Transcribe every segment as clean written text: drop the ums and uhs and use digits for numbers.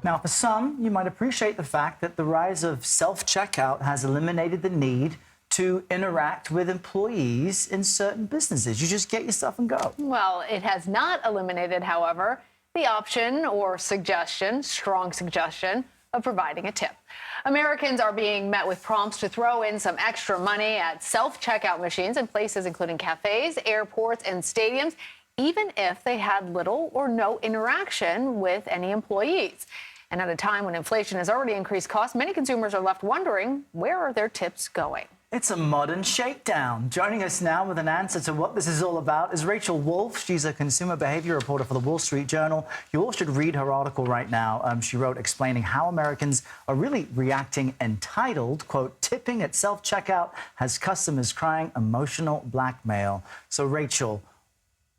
Now, for some, you might appreciate the fact that the rise of self-checkout has eliminated the need to interact with employees in certain businesses. You just get your stuff and go. Well, it has not eliminated, however, the option or suggestion, strong suggestion, of providing a tip. Americans are being met with prompts to throw in some extra money at self-checkout machines in places including cafes, airports, and stadiums, even if they had little or no interaction with any employees. And at a time when inflation has already increased costs, many consumers are left wondering, where are their tips going? It's a modern shakedown. Joining us now with an answer to what this is all about is Rachel Wolfe. She's a consumer behavior reporter for the Wall Street Journal. You all should read her article right now. She wrote explaining how Americans are really reacting entitled. Quote, tipping at self-checkout has customers crying emotional blackmail. So, Rachel,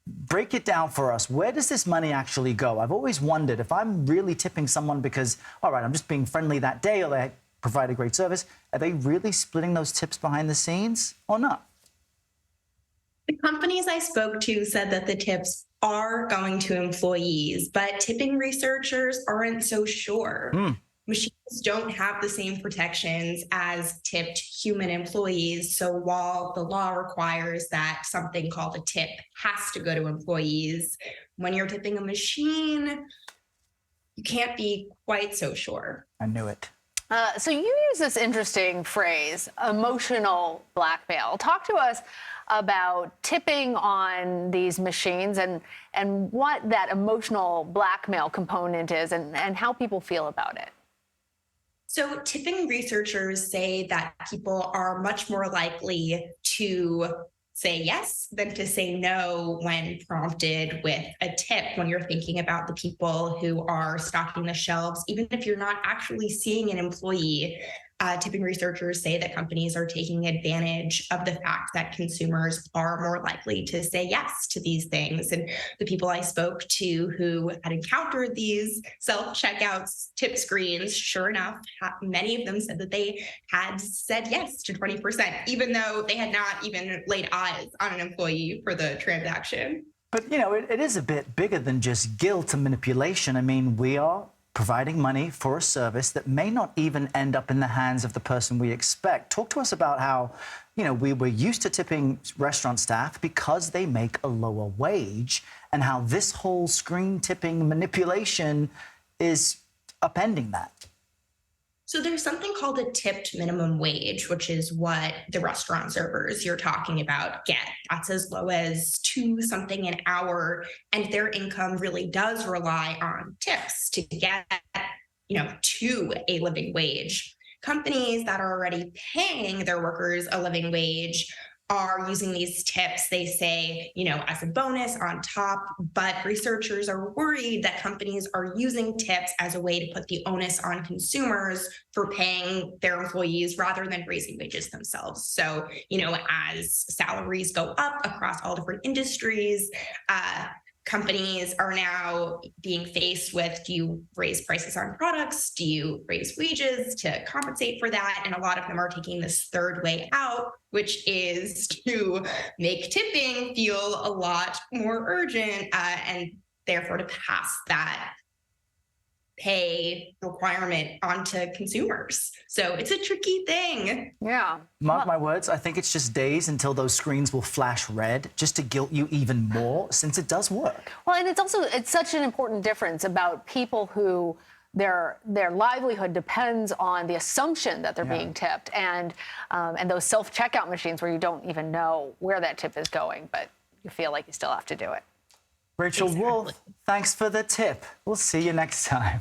break it down for us. Where does this money actually go? I've always wondered if I'm really tipping someone because, all right, I'm just being friendly that day or they provide a great service, are they really splitting those tips behind the scenes or not? The companies I spoke to said that the tips are going to employees, but tipping researchers aren't so sure. Machines don't have the same protections as tipped human employees. So while the law requires that something called a tip has to go to employees, when you're tipping a machine, you can't be quite so sure. I knew it. So you use this interesting phrase, emotional blackmail. Talk to us about tipping on these machines and what that emotional blackmail component is and how people feel about it. So tipping researchers say that people are much more likely to say yes than to say no when prompted with a tip when you're thinking about the people who are stocking the shelves, even if you're not actually seeing an employee. Tipping researchers say that companies are taking advantage of the fact that consumers are more likely to say yes to these things. And the people I spoke to who had encountered these self-checkouts tip screens, sure enough, many of them said that they had said yes to 20%, even though they had not even laid eyes on an employee for the transaction. But, you know, it is a bit bigger than just guilt and manipulation. I mean, we are providing money for a service that may not even end up in the hands of the person we expect. Talk to us about how, you know, we were used to tipping restaurant staff because they make a lower wage, and how this whole screen tipping manipulation is upending that. So there's something called a tipped minimum wage, which is what the restaurant servers you're talking about get. That's as low as $2 something an hour, and their income really does rely on tips to get, to a living wage. Companies that are already paying their workers a living wage are using these tips, they say, as a bonus on top, but researchers are worried that companies are using tips as a way to put the onus on consumers for paying their employees rather than raising wages themselves. So, as salaries go up across all different industries, companies are now being faced with, do you raise prices on products? Do you raise wages to compensate for that? And a lot of them are taking this third way out, which is to make tipping feel a lot more urgent and therefore to pass that pay requirement onto consumers. So it's a tricky thing. Yeah. Mark my words, I think it's just days until those screens will flash red just to guilt you even more, since it does work. Well, and it's such an important difference about people who their livelihood depends on the assumption that they're being tipped, and those self-checkout machines where you don't even know where that tip is going, but you feel like you still have to do it. Rachel Wolfe, thanks for the tip. We'll see you next time.